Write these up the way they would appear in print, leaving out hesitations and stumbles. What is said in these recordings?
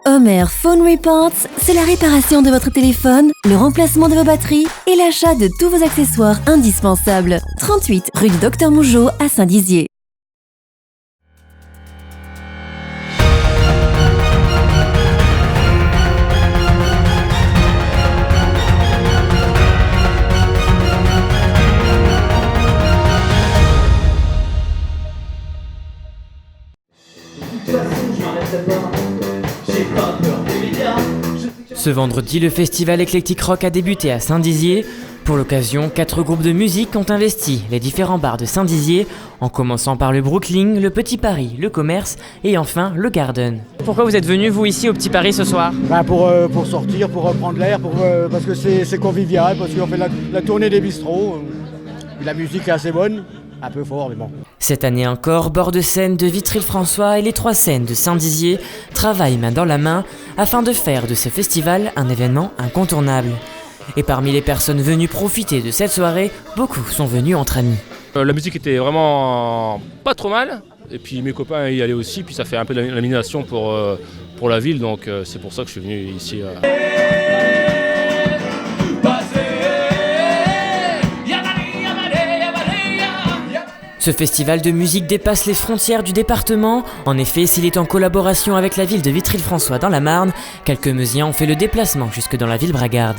Homer Phone Reports, c'est la réparation de votre téléphone, le remplacement de vos batteries et l'achat de tous vos accessoires indispensables. 38 rue du Docteur Mougeot à Saint-Dizier. Ce vendredi, le festival Eclectic Rock a débuté à Saint-Dizier. Pour l'occasion, 4 groupes de musique ont investi les différents bars de Saint-Dizier, en commençant par le Brooklyn, le Petit Paris, le Commerce et enfin le Garden. Pourquoi vous êtes venus, vous, ici au Petit Paris ce soir ? Pour sortir, pour reprendre l'air, parce que c'est convivial, parce qu'on fait la tournée des bistrots. La musique est assez bonne, un peu fort, mais bon. Cette année encore, bord de scène de Vitry-le-François et les 3 scènes de Saint-Dizier travaillent main dans la main afin de faire de ce festival un événement incontournable. Et parmi les personnes venues profiter de cette soirée, beaucoup sont venus entre amis. La musique était vraiment pas trop mal, et puis mes copains y allaient aussi, puis ça fait un peu l'animation pour la ville, donc c'est pour ça que je suis venu ici. Ce festival de musique dépasse les frontières du département. En effet, s'il est en collaboration avec la ville de Vitry-le-François dans la Marne, quelques Meusiens ont fait le déplacement jusque dans la ville bragarde.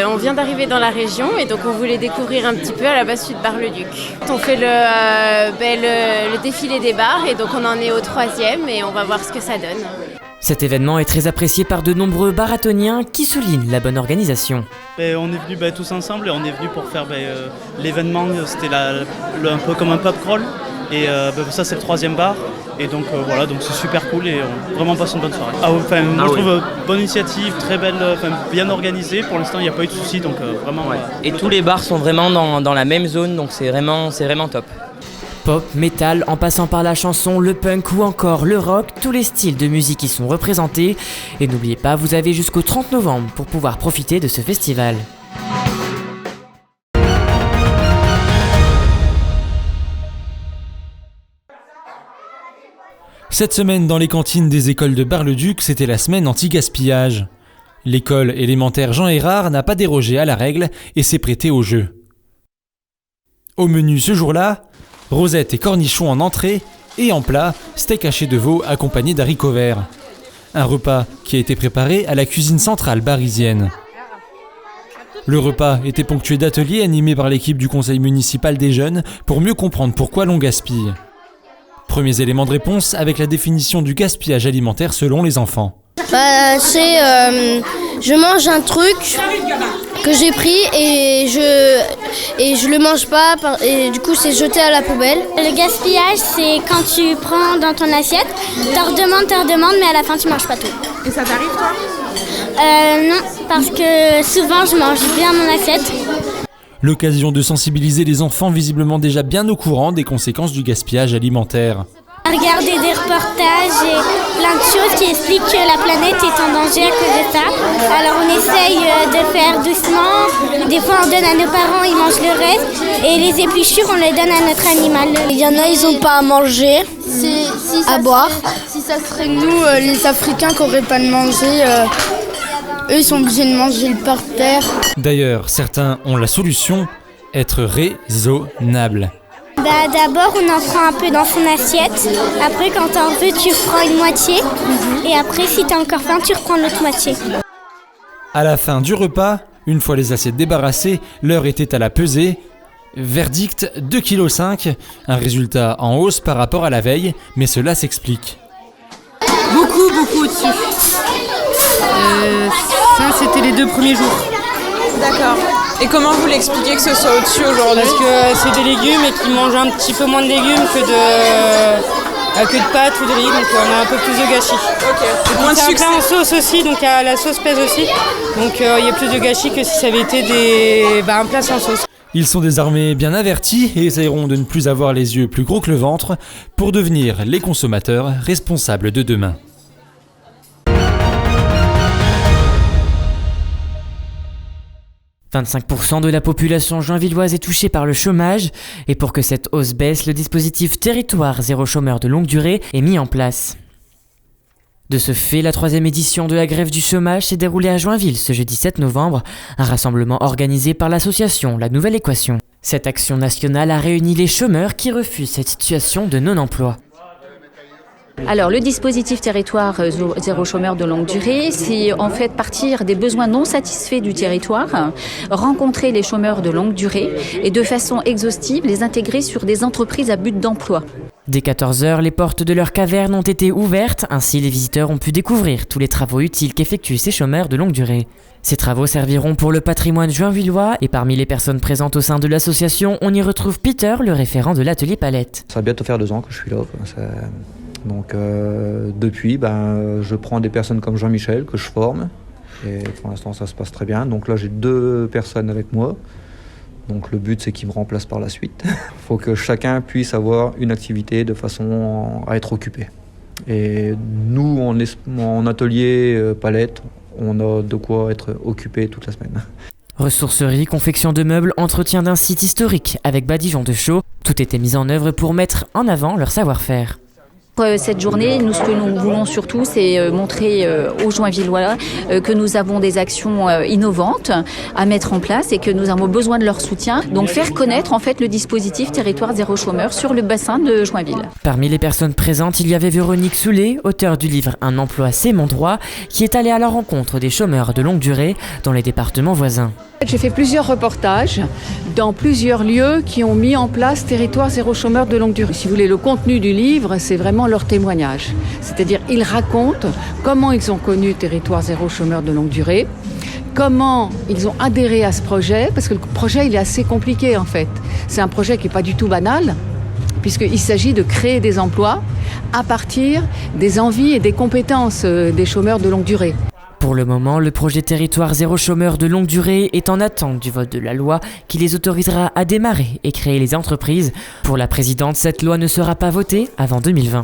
On vient d'arriver dans la région et donc on voulait découvrir un petit peu à la base sud Bar-le-Duc. On fait le défilé des bars et donc on en est au 3e et on va voir ce que ça donne. Cet événement est très apprécié par de nombreux baratoniens qui soulignent la bonne organisation. On est venus tous ensemble et on est venus pour faire l'événement, c'était un peu comme un pub crawl et ça c'est le 3e bar et donc voilà, donc c'est super cool et on vraiment passe une bonne soirée. Je trouve bonne initiative, très belle, bien organisée, pour l'instant il n'y a pas eu de soucis donc vraiment. Ouais. Et tous les bars sont vraiment dans la même zone donc c'est vraiment top. Pop, métal, en passant par la chanson, le punk ou encore le rock, tous les styles de musique y sont représentés. Et n'oubliez pas, vous avez jusqu'au 30 novembre pour pouvoir profiter de ce festival. Cette semaine, dans les cantines des écoles de Bar-le-Duc, c'était la semaine anti-gaspillage. L'école élémentaire Jean Hérard n'a pas dérogé à la règle et s'est prêtée au jeu. Au menu ce jour-là, rosette et cornichons en entrée et en plat, steak haché de veau accompagné d'haricots verts. Un repas qui a été préparé à la cuisine centrale barisienne. Le repas était ponctué d'ateliers animés par l'équipe du conseil municipal des jeunes pour mieux comprendre pourquoi l'on gaspille. Premiers éléments de réponse avec la définition du gaspillage alimentaire selon les enfants. Je mange un truc que j'ai pris et je le mange pas et du coup c'est jeté à la poubelle. Le gaspillage, c'est quand tu prends dans ton assiette, t'en redemandes mais à la fin tu manges pas tout. Et ça t'arrive toi ? Non, parce que souvent je mange bien mon assiette. L'occasion de sensibiliser les enfants visiblement déjà bien au courant des conséquences du gaspillage alimentaire. Regarder des reportages et plein de choses qui expliquent que la planète est en danger à cause de ça. Alors on essaye de faire doucement. Des fois on donne à nos parents, ils mangent le reste. Et les épluchures, on les donne à notre animal. Il y en a, ils n'ont pas à manger, à boire. Si ça serait nous, les Africains qui n'auraient pas de manger, eux ils sont obligés de manger le par terre. D'ailleurs, certains ont la solution, être raisonnable. D'abord, on en prend un peu dans son assiette. Après, quand t'en veux, tu prends une moitié. Et après, si t'as encore faim, tu reprends l'autre moitié. À la fin du repas, une fois les assiettes débarrassées, l'heure était à la pesée. Verdict, 2,5 kg, un résultat en hausse par rapport à la veille, mais cela s'explique. Beaucoup au-dessus. Ça, c'était les 2 premiers jours. D'accord. Et comment vous l'expliquez que ce soit au-dessus aujourd'hui ? Parce que c'est des légumes et qu'ils mangent un petit peu moins de légumes que de pâtes ou de riz, donc on a un peu plus de gâchis. Ok. Moins de succès. C'est un plat en sauce aussi, donc la sauce pèse aussi. Donc il y a plus de gâchis que si ça avait été un plat sans sauce. Ils sont désormais bien avertis et essaieront de ne plus avoir les yeux plus gros que le ventre pour devenir les consommateurs responsables de demain. 25% de la population joinvilloise est touchée par le chômage et pour que cette hausse baisse, le dispositif Territoire zéro chômeur de longue durée est mis en place. De ce fait, la 3e édition de la grève du chômage s'est déroulée à Joinville ce jeudi 7 novembre, un rassemblement organisé par l'association La Nouvelle Équation. Cette action nationale a réuni les chômeurs qui refusent cette situation de non-emploi. Alors le dispositif territoire zéro chômeur de longue durée, c'est en fait partir des besoins non satisfaits du territoire, rencontrer les chômeurs de longue durée et de façon exhaustive les intégrer sur des entreprises à but d'emploi. Dès 14h, les portes de leur caverne ont été ouvertes, ainsi les visiteurs ont pu découvrir tous les travaux utiles qu'effectuent ces chômeurs de longue durée. Ces travaux serviront pour le patrimoine joinvillois et parmi les personnes présentes au sein de l'association, on y retrouve Peter, le référent de l'atelier Palette. Ça va bientôt faire 2 ans que je suis là. Donc depuis, je prends des personnes comme Jean-Michel que je forme et pour l'instant ça se passe très bien. Donc là j'ai 2 personnes avec moi. Donc le but c'est qu'ils me remplacent par la suite. Il faut que chacun puisse avoir une activité de façon à être occupé. Et nous en atelier Palette, on a de quoi être occupé toute la semaine. Ressourcerie, confection de meubles, entretien d'un site historique avec badigeon de chaux, tout était mis en œuvre pour mettre en avant leur savoir-faire. Cette journée, nous, ce que nous voulons surtout, c'est montrer aux Joinvillois que nous avons des actions innovantes à mettre en place et que nous avons besoin de leur soutien. Donc faire connaître en fait le dispositif Territoire Zéro Chômeur sur le bassin de Joinville. Parmi les personnes présentes, il y avait Véronique Soulet, auteure du livre Un emploi, c'est mon droit, qui est allée à la rencontre des chômeurs de longue durée dans les départements voisins. J'ai fait plusieurs reportages dans plusieurs lieux qui ont mis en place Territoire Zéro Chômeur de longue durée. Si vous voulez, le contenu du livre, c'est vraiment leur témoignage. C'est-à-dire, ils racontent comment ils ont connu Territoire Zéro Chômeur de longue durée, comment ils ont adhéré à ce projet, parce que le projet, il est assez compliqué en fait. C'est un projet qui n'est pas du tout banal, puisqu'il s'agit de créer des emplois à partir des envies et des compétences des chômeurs de longue durée. Pour le moment, le projet Territoire Zéro Chômeur de longue durée est en attente du vote de la loi qui les autorisera à démarrer et créer les entreprises. Pour la présidente, cette loi ne sera pas votée avant 2020.